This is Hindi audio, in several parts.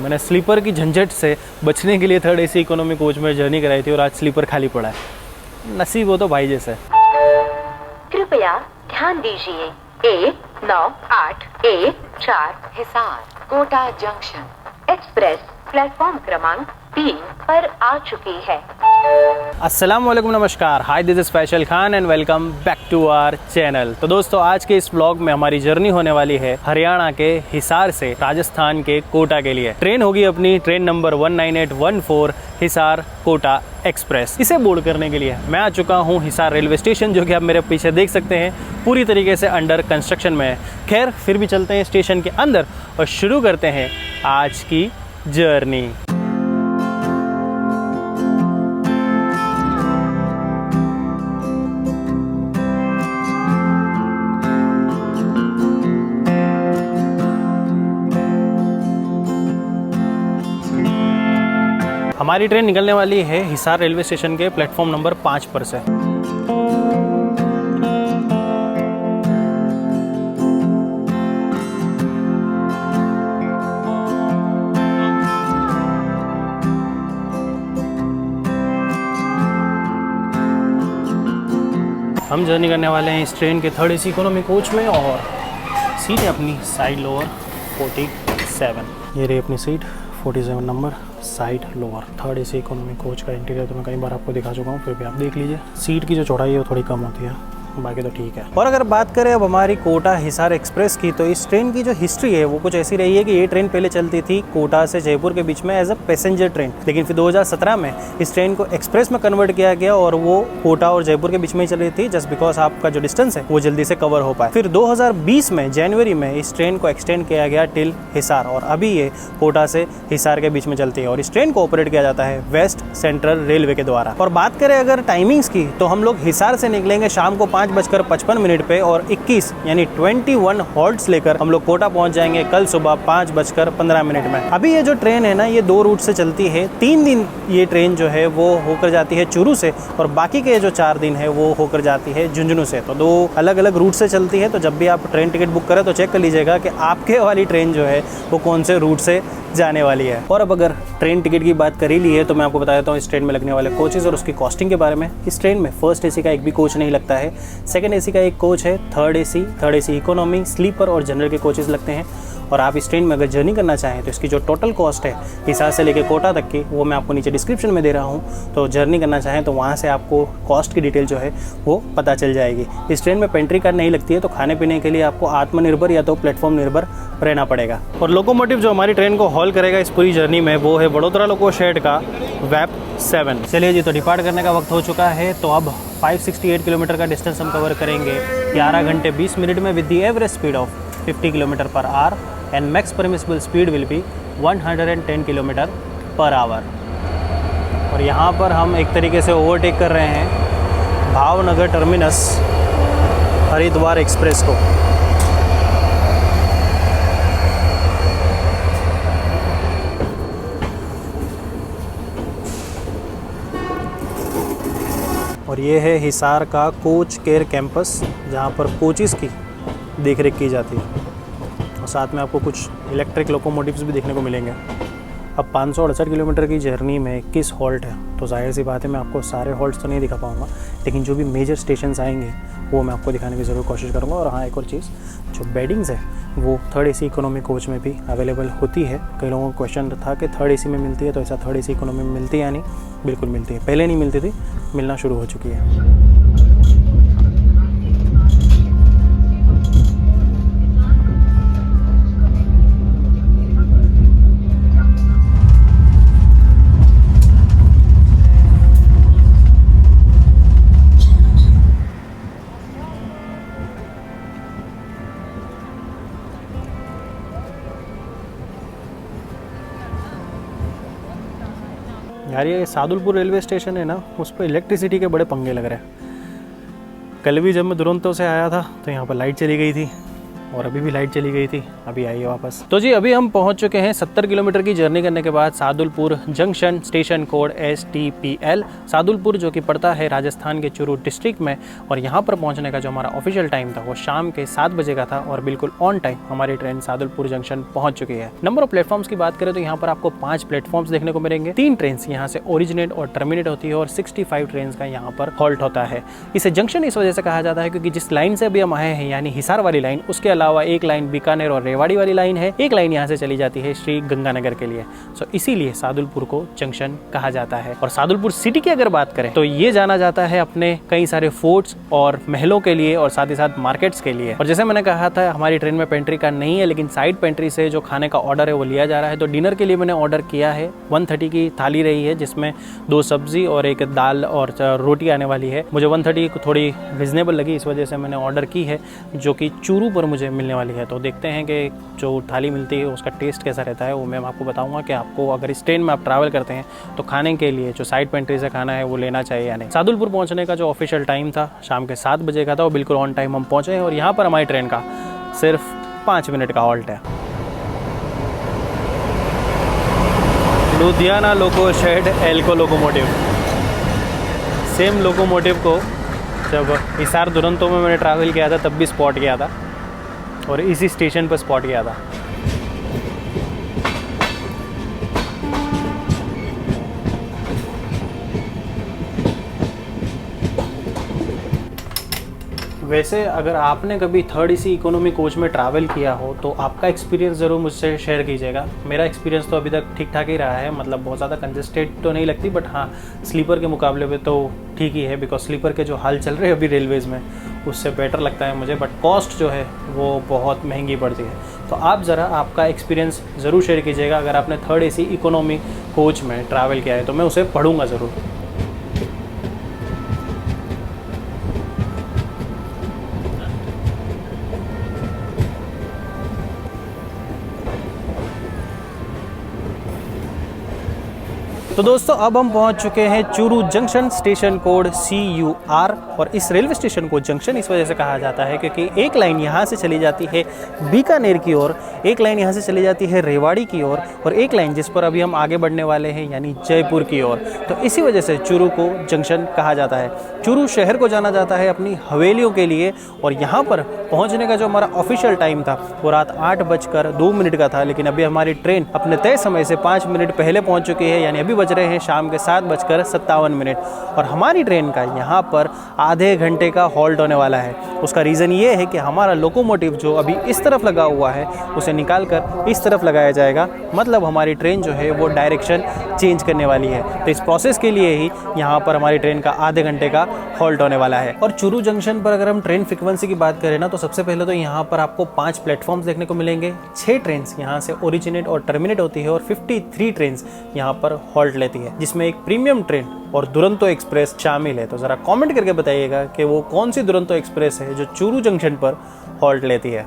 मैंने स्लीपर की झंझट से बचने के लिए थर्ड एसी इकोनॉमी कोच में जर्नी कराई थी और आज स्लीपर खाली पड़ा है। नसीब हो तो भाई जैसे। कृपया ध्यान दीजिए, 198A4 Hisar Kota junction express platform क्रमांक 3 पर आ चुकी है। अस्सलाम वालेकुम, नमस्कार, hi this is Faisal Khan and welcome back to our channel. तो दोस्तों, आज के इस व्लॉग में हमारी जर्नी होने वाली है हरियाणा के हिसार से राजस्थान के कोटा के लिए। ट्रेन होगी अपनी train number 19814 Hisar Kota express. इसे बोर्ड करने के लिए मैं आ चुका हूँ हिसार रेलवे स्टेशन, जो कि आप मेरे पीछे देख सकते हैं पूरी तरीके से अंडर कंस्ट्रक्शन में है। खैर, फिर भी चलते हैं स्टेशन के अंदर और शुरू करते हैं आज की जर्नी। हमारी ट्रेन निकलने वाली है हिसार रेलवे स्टेशन के प्लेटफॉर्म नंबर 5 पर से। हम जर्नी करने वाले हैं इस ट्रेन के थर्ड एसी इकोनॉमी कोच में और सीट है अपनी साइड लोअर 47। ये रही अपनी seat 47 number side lower. Third AC economy coach का इंटीरियर तो मैं कई बार आपको दिखा चुका हूँ, फिर भी आप देख लीजिए। सीट की जो चौड़ाई है वो थोड़ी कम होती है, बाकी तो ठीक है। और अगर बात करें अब हमारी कोटा हिसार एक्सप्रेस की, तो इस ट्रेन की जो हिस्ट्री है वो कुछ ऐसी रही है कि ये ट्रेन पहले चलती थी कोटा से जयपुर के बीच में एज अ पैसेंजर ट्रेन, लेकिन फिर 2017 में इस ट्रेन को एक्सप्रेस में कन्वर्ट किया गया और वो कोटा और जयपुर के बीच में ही चल रही थी, जस्ट बिकॉज आपका जो डिस्टेंस है वो जल्दी से कवर हो पाए। फिर 2020 में जनवरी में इस ट्रेन को एक्सटेंड किया गया टिल हिसार और अभी ये कोटा से हिसार के बीच में चलती है और इस ट्रेन को ऑपरेट किया जाता है वेस्ट सेंट्रल रेलवे के द्वारा। और बात करें अगर टाइमिंग्स की, तो हम लोग हिसार से निकलेंगे शाम को 5:55 पे और 21 यानी 21 हॉल्ट्स लेकर हम लोग कोटा पहुंच जाएंगे कल सुबह 5:15 में। अभी ये जो ट्रेन है ना, ये 2 रूट से चलती है। 3 दिन ये ट्रेन जो है वो होकर जाती है चूरू से और बाकी के जो 4 दिन है वो होकर जाती है झुंझुनू से। तो 2 अलग अलग रूट से चलती है। तो जब भी आप ट्रेन टिकट बुक करें तो चेक कर लीजिएगा कि आपके वाली ट्रेन जो है वो कौन से रूट से जाने वाली है। और अब अगर ट्रेन टिकट की बात कर ही ली है तो मैं आपको बता देता हूँ इस ट्रेन में लगने वाले कोचेज़ और उसकी कॉस्टिंग के बारे में। इस ट्रेन में फर्स्ट एसी का एक भी कोच नहीं लगता है। सेकंड एसी का एक कोच है, थर्ड एसी इकोनॉमी, स्लीपर और जनरल के कोचेस लगते हैं। और आप इस ट्रेन में अगर जर्नी करना चाहें तो इसकी जो टोटल कॉस्ट है हिसार से लेकर कोटा तक की, वो मैं आपको नीचे डिस्क्रिप्शन में दे रहा हूँ। तो जर्नी करना चाहें तो वहाँ से आपको कॉस्ट की डिटेल जो है वो पता चल जाएगी। इस ट्रेन में पेंट्री कार्ड नहीं लगती है, तो खाने पीने के लिए आपको आत्मनिर्भर या तो प्लेटफॉर्म निर्भर रहना पड़ेगा। और लोकोमोटिव जो हमारी ट्रेन को हॉल करेगा इस पूरी जर्नी में, वो है वडोदरा लोको शेड का वैप 7। चलिए जी, तो डिपार्ट करने का वक्त हो चुका है। तो अब 568 किलोमीटर का डिस्टेंस हम कवर करेंगे 11 घंटे 20 मिनट में with the average speed of 50 kilometre per hour and max permissible speed will be 110 kilometre per hour. और यहाँ पर हम एक तरीके से ओवरटेक कर रहे हैं भावनगर टर्मिनस हरिद्वार एक्सप्रेस को। और ये है हिसार का कोच केयर कैंपस, जहाँ पर कोचेस की देखरेख की जाती है और साथ में आपको कुछ इलेक्ट्रिक लोकोमोटिव्स भी देखने को मिलेंगे। अब 568 किलोमीटर की जर्नी में 21 हॉल्ट है, तो जाहिर सी बात है मैं आपको सारे हॉल्ट्स तो नहीं दिखा पाऊँगा, लेकिन जो भी मेजर स्टेशंस आएंगे वो मैं आपको दिखाने की ज़रूर कोशिश करूँगा। और हाँ, एक और चीज़, जो बेडिंग्स है वो थर्ड एसी इकोनॉमी कोच में भी अवेलेबल होती है। कई लोगों का क्वेश्चन था कि थर्ड एसी में मिलती है, तो ऐसा थर्ड एसी इकोनॉमी में मिलती है या नहीं? बिल्कुल मिलती है। पहले नहीं मिलती थी, मिलना शुरू हो चुकी है। यार, ये सादुलपुर रेलवे स्टेशन है ना, उस पर इलेक्ट्रिसिटी के बड़े पंगे लग रहे हैं। कल भी जब मैं दुरंतो से आया था तो यहाँ पर लाइट चली गई थी, और अभी भी लाइट चली गई थी, अभी आई है वापस। तो जी अभी हम पहुंच चुके हैं 70 किलोमीटर की जर्नी करने के बाद Sadulpur junction, station code STPL Sadulpur, जो कि पड़ता है राजस्थान के चूरू डिस्ट्रिक्ट में। और यहाँ पर पहुँचने का जो हमारा ऑफिशियल टाइम था वो शाम के 7 बजे का था और बिल्कुल ऑन टाइम हमारी ट्रेन सादुलपुर जंक्शन पहुँच चुकी है। नंबर ऑफ प्लेटफॉर्म्स की बात करें तो यहाँ पर आपको 5 प्लेटफॉर्म्स देखने को मिलेंगे। 3 ट्रेन यहाँ से ओरिजिनेट और टर्मिनेट होती है और 65 ट्रेन का यहाँ पर हॉल्ट होता है। इसे जंक्शन इस वजह से कहा जाता है क्योंकि जिस लाइन से अभी हम आए हैं यानी हिसार वाली लाइन, उसके अलावा एक लाइन बीकानेर और रेवाड़ी वाली लाइन है, एक लाइन यहाँ से चली जाती है श्री गंगानगर के लिए। सो इसीलिए सादुलपुर को जंक्शन कहा जाता है। और सादुलपुर सिटी की अगर बात करें तो ये जाना जाता है अपने कई सारे फोर्ट्स और महलों के लिए और साथ ही साथ मार्केट्स के लिए। और जैसे मैंने कहा था हमारी ट्रेन में पेंट्री का नहीं है, लेकिन साइड पेंट्री से जो खाने का ऑर्डर है वो लिया जा रहा है। तो डिनर के लिए मैंने ऑर्डर किया है, 130 की थाली रही है जिसमें 2 सब्जी और एक दाल और रोटी आने वाली है। मुझे 130 थोड़ी रिजनेबल लगी, इस वजह से मैंने ऑर्डर की है, जो कि चूरू पर मुझे मिलने वाली है। तो देखते हैं कि जो थाली मिलती है उसका टेस्ट कैसा रहता है, वो मैं आपको बताऊंगा कि आपको अगर इस ट्रेन में आप ट्रैवल करते हैं तो खाने के लिए जो साइड पेंट्री से खाना है वो लेना चाहिए या नहीं। सादुलपुर पहुंचने का जो ऑफिशियल टाइम था शाम के 7 बजे का था, वो बिल्कुल ऑन टाइम हम पहुंचे हैं। और यहाँ पर हमारी ट्रेन का सिर्फ 5 मिनट का हॉल्ट है। Ludhiana loco shed Alco locomotive, same locomotive को जब हिसार दुरंतो में मैंने ट्रैवल किया था तब भी स्पॉट किया था और इसी स्टेशन पर स्पॉट किया था। वैसे अगर आपने कभी थर्ड AC इकोनॉमी कोच में ट्रैवल किया हो तो आपका एक्सपीरियंस ज़रूर मुझसे शेयर कीजिएगा। मेरा एक्सपीरियंस तो अभी तक ठीक ठाक ही रहा है, मतलब बहुत ज़्यादा कंजेस्टेड तो नहीं लगती, बट हाँ स्लीपर के मुकाबले पे तो ठीक ही है, बिकॉज स्लीपर के जो हाल चल रहे हैं अभी रेलवेज़ में उससे बेटर लगता है मुझे। बट कॉस्ट जो है वो बहुत महंगी पड़ती है। तो आप ज़रा आपका एक्सपीरियंस ज़रूर शेयर कीजिएगा। अगर आपने थर्ड AC इकोनॉमी कोच में ट्रैवल किया है तो मैं उसे पढ़ूँगा ज़रूर। तो दोस्तों अब हम पहुंच चुके हैं Churu junction, station code CUR। और इस रेलवे स्टेशन को जंक्शन इस वजह से कहा जाता है क्योंकि एक लाइन यहाँ से चली जाती है बीकानेर की ओर, एक लाइन यहाँ से चली जाती है रेवाड़ी की ओर और एक लाइन जिस पर अभी हम आगे बढ़ने वाले हैं यानी जयपुर की ओर। तो इसी वजह से चूरू को जंक्शन कहा जाता है। चूरू शहर को जाना जाता है अपनी हवेलियों के लिए और यहाँ पर पहुँचने का जो हमारा ऑफिशियल टाइम था वो रात 8:02 का था, लेकिन अभी हमारी ट्रेन अपने तय समय से 5 मिनट पहले पहुँच चुकी है, यानी अभी बज रहे हैं शाम के 7:57 और हमारी ट्रेन का यहाँ पर आधे घंटे का हॉल्ट होने वाला है। उसका रीज़न ये है कि हमारा लोकोमोटिव जो अभी इस तरफ लगा हुआ है उसे निकाल कर इस तरफ लगाया जाएगा, मतलब हमारी ट्रेन जो है वो डायरेक्शन चेंज करने वाली है। तो इस प्रोसेस के लिए ही यहाँ पर हमारी ट्रेन का आधे घंटे का हॉल्ट होने वाला है। और चूरू जंक्शन पर अगर हम ट्रेन फ्रीक्वेंसी की बात करें ना तो सबसे पहले तो यहाँ पर आपको 5 प्लेटफॉर्म्स देखने को मिलेंगे। 6 ट्रेन यहाँ से ओरिजिनेट और टर्मिनेट होती है और 53 ट्रेन यहाँ पर हॉल्ट लेती है, जिसमें एक प्रीमियम ट्रेन और दुरंतो एक्सप्रेस शामिल है। तो ज़रा कमेंट करके बताइएगा कि वो कौन सी दुरंतो एक्सप्रेस है जो चूरू जंक्शन पर हॉल्ट लेती है।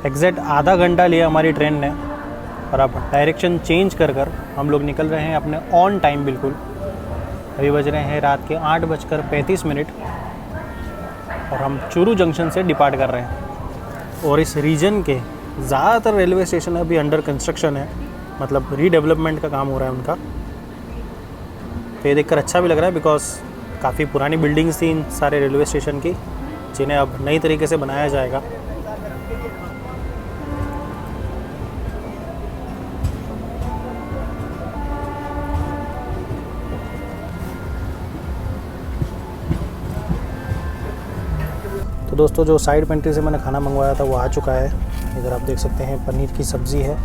एग्जैक्ट आधा घंटा लिया हमारी ट्रेन ने और अब डायरेक्शन चेंज कर हम लोग निकल रहे हैं अपने ऑन टाइम बिल्कुल। अभी बज रहे हैं रात के 8:35 और हम चूरू जंक्शन से डिपार्ट कर रहे हैं। और इस रीजन के ज़्यादातर रेलवे स्टेशन अभी अंडर कंस्ट्रक्शन है, मतलब रीडेवलपमेंट का काम हो रहा है उनका। तो ये देखकर अच्छा भी लग रहा है बिकॉज काफ़ी पुरानी बिल्डिंग्स थी इन सारे रेलवे स्टेशन की, जिन्हें अब नई तरीके से बनाया जाएगा। तो दोस्तों जो साइड पेंट्री से मैंने खाना मंगवाया था वो आ चुका है। इधर आप देख सकते हैं पनीर की सब्ज़ी है,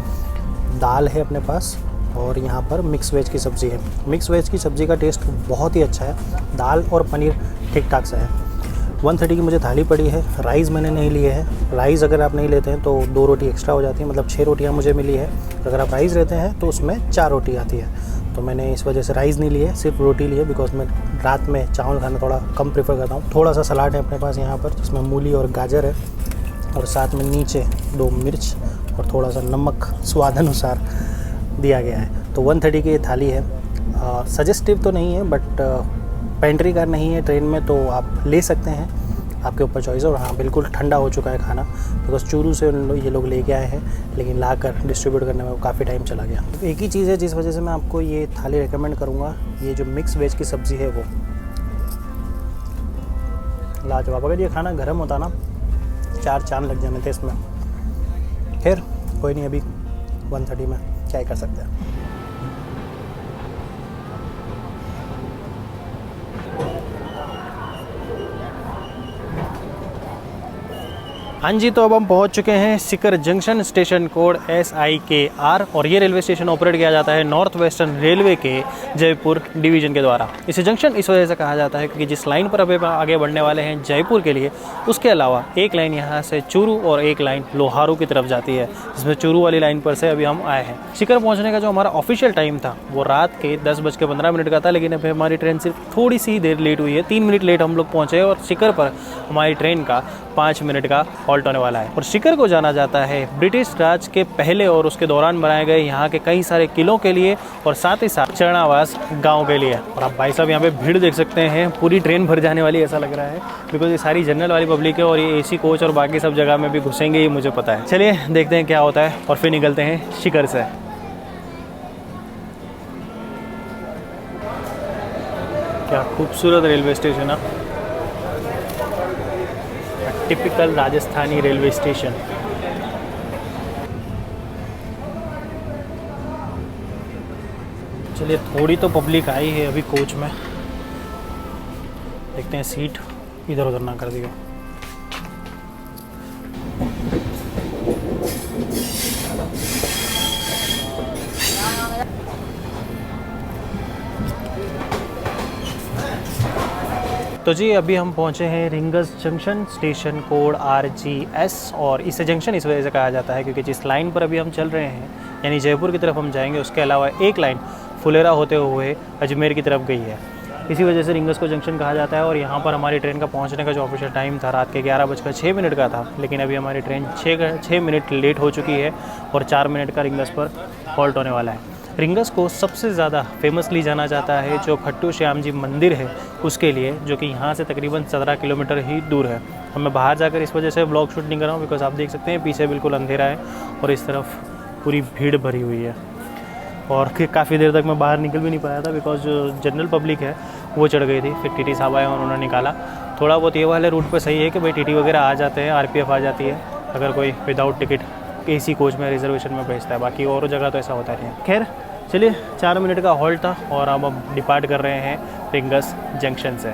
दाल है अपने पास और यहाँ पर मिक्स वेज की सब्ज़ी है। मिक्स वेज की सब्ज़ी का टेस्ट बहुत ही अच्छा है, दाल और पनीर ठीक ठाक सा है। 130 की मुझे थाली पड़ी है। राइस मैंने नहीं लिए है। राइस अगर आप नहीं लेते हैं तो 2 रोटी एक्स्ट्रा हो जाती है, मतलब 6 रोटियाँ मुझे मिली है। अगर आप राइस लेते हैं तो उसमें 4 रोटी आती है। तो मैंने इस वजह से राइस नहीं लिए, सिर्फ रोटी लिए बिकॉज मैं रात में चावल खाना थोड़ा कम प्रेफर करता हूँ। थोड़ा सा सलाद है अपने पास यहाँ पर जिसमें मूली और गाजर है और साथ में नीचे 2 मिर्च और थोड़ा सा नमक स्वाद अनुसार दिया गया है। तो 130 की ये थाली है। सजेस्टिव तो नहीं है, बट पेंट्री कार नहीं है ट्रेन में, तो आप ले सकते हैं, आपके ऊपर चॉइस है। और हाँ, बिल्कुल ठंडा हो चुका है खाना, बिकॉज चूरू से ये लोग लेके आए हैं, लेकिन ला कर डिस्ट्रीब्यूट करने में काफ़ी टाइम चला गया। एक ही चीज़ है जिस वजह से मैं आपको ये थाली रेकमेंड करूँगा, ये जो मिक्स वेज की सब्ज़ी है वो लाजवाब। अगर ये खाना गर्म होता ना, 4 चांद लग जाने थे इसमें। खैर कोई नहीं, अभी 130 में क्या ही कर सकते हैं। हाँ जी, तो अब हम पहुंच चुके हैं Sikar junction, station code SIKR, और ये रेलवे स्टेशन ऑपरेट किया जाता है नॉर्थ वेस्टर्न रेलवे के जयपुर डिवीज़न के द्वारा। इसे जंक्शन इस वजह से कहा जाता है क्योंकि जिस लाइन पर अभी आगे बढ़ने वाले हैं जयपुर के लिए, उसके अलावा एक लाइन यहाँ से चूरू और एक लाइन लोहारू की तरफ जाती है, जिसमें चूरू वाली लाइन पर से अभी हम आए हैं। सीकर पहुँचने का जो हमारा ऑफिशियल टाइम था वो रात के 10:15 का था, लेकिन अभी हमारी ट्रेन सिर्फ थोड़ी सी देर लेट हुई है। 3 मिनट लेट हम लोग पहुँचे और सीकर पर हमारी ट्रेन का 5 मिनट का हॉल्ट होने वाला है। और सीकर को जाना जाता है ब्रिटिश राज के पहले और उसके दौरान बनाए गए यहाँ के कई सारे किलों के लिए, और साथ ही साथ चरणावास गांव के लिए। और आप भाई साहब यहाँ पे भीड़ देख सकते हैं, पूरी ट्रेन भर जाने वाली ऐसा लग रहा है, बिकॉज ये सारी जनरल वाली पब्लिक है और ये AC कोच और बाकी सब जगह में भी घुसेंगे, ये मुझे पता है। चलिए देखते हैं क्या होता है और फिर निकलते हैं सीकर से। क्या खूबसूरत रेलवे स्टेशन है, टिपिकल राजस्थानी रेलवे स्टेशन। चलिए थोड़ी तो पब्लिक आई है अभी कोच में, देखते हैं सीट इधर उधर ना कर दियो। तो जी अभी हम पहुंचे हैं rings junction, station code RGS, और इसे जंक्शन इस वजह से कहा जाता है क्योंकि जिस लाइन पर अभी हम चल रहे हैं, यानी जयपुर की तरफ हम जाएंगे, उसके अलावा एक लाइन फुलेरा होते हुए अजमेर की तरफ गई है। इसी वजह से रिंगस को जंक्शन कहा जाता है। और यहाँ पर हमारी ट्रेन का पहुँचने का जो ऑफिशियल टाइम था रात के 11:06 का था, लेकिन अभी हमारी ट्रेन 6 मिनट लेट हो चुकी है और 4 मिनट का रिंगस पर हॉल्ट होने वाला है। रिंगस को सबसे ज़्यादा फेमसली जाना जाता है जो खट्टू श्याम जी मंदिर है उसके लिए, जो कि यहाँ से तकरीबन 17 किलोमीटर ही दूर है। अब मैं बाहर जाकर इस वजह से ब्लॉग शूट नहीं कर रहा हूँ, बिकॉज आप देख सकते हैं पीछे बिल्कुल अंधेरा है और इस तरफ पूरी भीड़ भरी हुई है। और काफ़ी देर तक मैं बाहर निकल भी नहीं पाया था, बिकॉज जो जनरल पब्लिक है वो चढ़ गई थी। फिर TT साहब आए और उन्होंने निकाला। थोड़ा बहुत ये वाले रूट पर सही है कि भाई TT वगैरह आ जाते हैं, RPF आ जाती है अगर कोई विदाउट टिकट AC कोच में रिजर्वेशन में भेजता है, बाकी और जगह तो ऐसा होता नहीं है। खैर चलिए 4 मिनट का हॉल्ट था और अब हम डिपार्ट कर रहे हैं रिंगस जंक्शन से।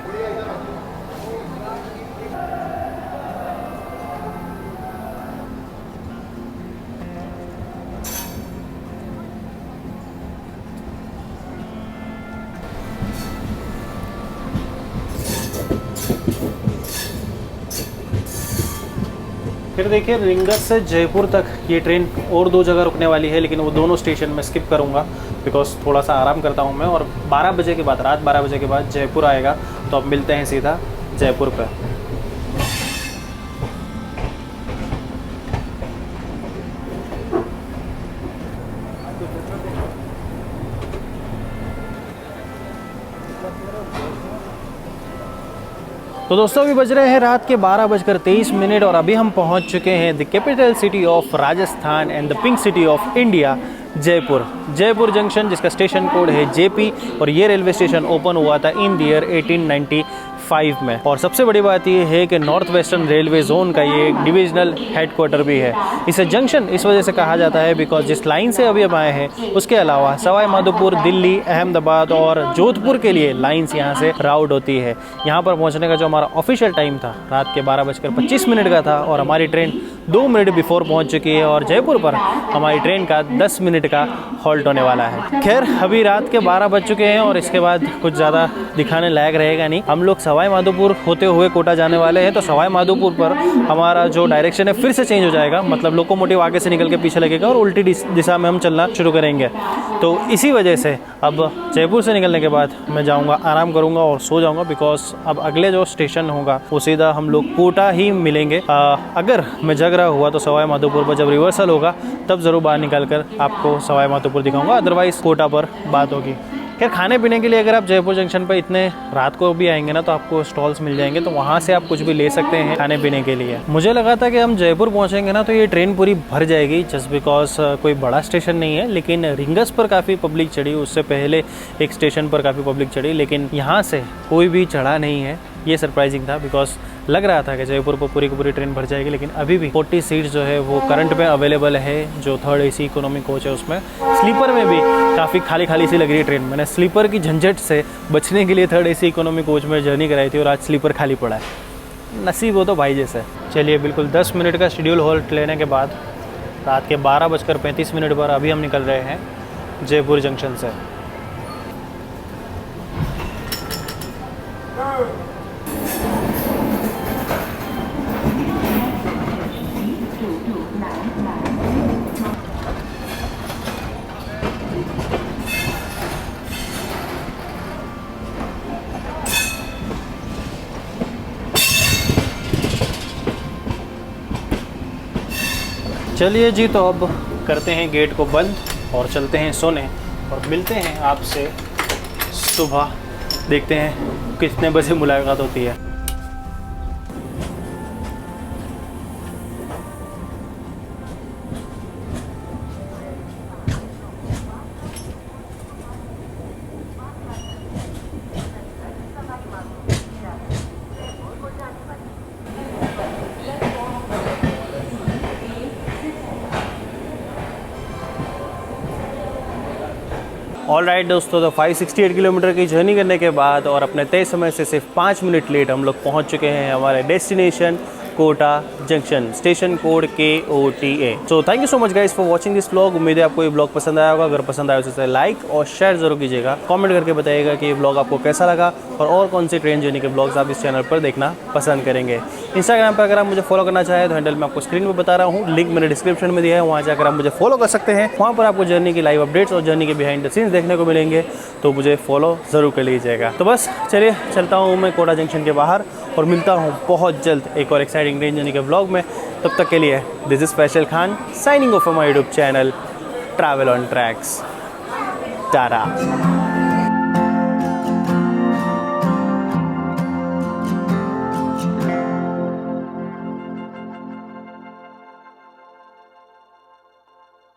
फिर देखिए रिंगस से जयपुर तक ये ट्रेन और 2 जगह रुकने वाली है, लेकिन वो दोनों स्टेशन में स्किप करूँगा बिकॉज थोड़ा सा आराम करता हूँ मैं। और 12 बजे के बाद, रात 12 बजे के बाद जयपुर आएगा, तो अब मिलते हैं सीधा जयपुर पर। तो दोस्तों अभी बज रहे हैं रात के 12:23 और अभी हम पहुंच चुके हैं the capital city of Rajasthan and the pink city of India, Jaipur junction, जिसका स्टेशन कोड है JP। और ये रेलवे स्टेशन ओपन हुआ था इन द ईयर 1895 में। और सबसे बड़ी बात ये है कि नॉर्थ वेस्टर्न रेलवे जोन का ये एक डिविजनल हेडक्वार्टर भी है। इसे जंक्शन इस वजह से कहा जाता है बिकॉज जिस लाइन से अभी हम आए हैं उसके अलावा सवाई माधोपुर, दिल्ली, अहमदाबाद और जोधपुर के लिए लाइन्स यहाँ से राउट होती है। यहाँ पर पहुँचने का जो हमारा ऑफिशियल टाइम था रात के 12:25 का था और हमारी ट्रेन 2 मिनट बिफोर पहुँच चुकी है और जयपुर पर हमारी ट्रेन का 10 मिनट का हॉल्ट होने वाला है। खैर अभी रात के 12 बज चुके हैं और इसके बाद कुछ ज़्यादा दिखाने लायक रहेगा नहीं। हम लोग सवाई माधोपुर होते हुए कोटा जाने वाले हैं, तो सवाई माधोपुर पर हमारा जो डायरेक्शन है फिर से चेंज हो जाएगा, मतलब लोकोमोटिव आगे से निकल के पीछे लगेगा और उल्टी दिशा में हम चलना शुरू करेंगे। तो इसी वजह से अब जयपुर से निकलने के बाद मैं जाऊंगा, आराम करूंगा और सो जाऊंगा, बिकॉज अब अगले जो स्टेशन होगा वो सीधा हम लोग कोटा ही मिलेंगे। अगर मैं जग रहा हुआ तो सवाई माधोपुर पर जब रिवर्सल होगा तब ज़रूर बाहर निकल कर आपको सवाई माधोपुर दिखाऊंगा, अदरवाइज़ कोटा पर बात होगी। खैर, खाने पीने के लिए अगर आप जयपुर जंक्शन पर इतने रात को भी आएंगे ना तो आपको स्टॉल्स मिल जाएंगे, तो वहाँ से आप कुछ भी ले सकते हैं खाने पीने के लिए। मुझे लगा था कि हम जयपुर पहुँचेंगे ना तो ये ट्रेन पूरी भर जाएगी, जस्ट बिकॉज कोई बड़ा स्टेशन नहीं है, लेकिन रिंगस पर काफ़ी पब्लिक चढ़ी, उससे पहले एक स्टेशन पर काफ़ी पब्लिक चढ़ी, लेकिन यहाँ से कोई भी चढ़ा नहीं है। ये सरप्राइजिंग था, बिकॉज लग रहा था कि जयपुर पर पूरी की पूरी ट्रेन भर जाएगी, लेकिन अभी भी 40 सीट्स जो है वो करंट में अवेलेबल है। जो थर्ड AC इकोनॉमी कोच है उसमें, स्लीपर में भी काफ़ी खाली खाली सी लग रही है ट्रेन। मैंने स्लीपर की झंझट से बचने के लिए थर्ड AC इकोनॉमी कोच में जर्नी कराई थी और आज स्लीपर खाली पड़ा है। नसीब हो तो भाई जैसे। चलिए, बिल्कुल 10 मिनट का शेड्यूल होल्ड लेने के बाद रात के 12:35 पर अभी हम निकल रहे हैं जयपुर जंक्शन से। चलिए जी, तो अब करते हैं गेट को बंद और चलते हैं सोने, और मिलते हैं आपसे सुबह। देखते हैं कितने बजे मुलाकात होती है। ऑल राइट दोस्तों, तो 568 किलोमीटर की जर्नी करने के बाद और अपने तय समय से सिर्फ 5 मिनट लेट हम लोग पहुंच चुके हैं हमारे destination Kota junction, station code KOTA। So thank you so much guys for watching this vlog. उम्मीद है आपको ये व्लॉग पसंद आया होगा। अगर पसंद आया तो इसे लाइक और शेयर जरूर कीजिएगा। कमेंट करके बताइएगा कि ये व्लॉग आपको कैसा लगा और कौन सी ट्रेन जर्नी के व्लॉग्स आप इस चैनल पर देखना पसंद करेंगे। इंस्टाग्राम पर अगर आप मुझे फॉलो करना चाहें तो हैंडल मैं आपको स्क्रीन पर बता रहा हूँ, लिंक मैंने डिस्क्रिप्शन में दिया है, वहाँ जाकर आप मुझे फॉलो कर सकते हैं। वहाँ पर आपको जर्नी की लाइव अपडेट्स और जर्नी के बिहाइंड द सीन्स देखने को मिलेंगे, तो मुझे फॉलो ज़रूर कर लीजिएगा। तो बस चलिए, चलता हूँ मैं कोटा जंक्शन के बाहर और मिलता हूँ बहुत जल्द एक और एक्साइटिंग ट्रेन जर्नी के व्लॉग में। तब तक के लिए this is Faisal Khan signing off from my YouTube channel travel on tracks. Tata.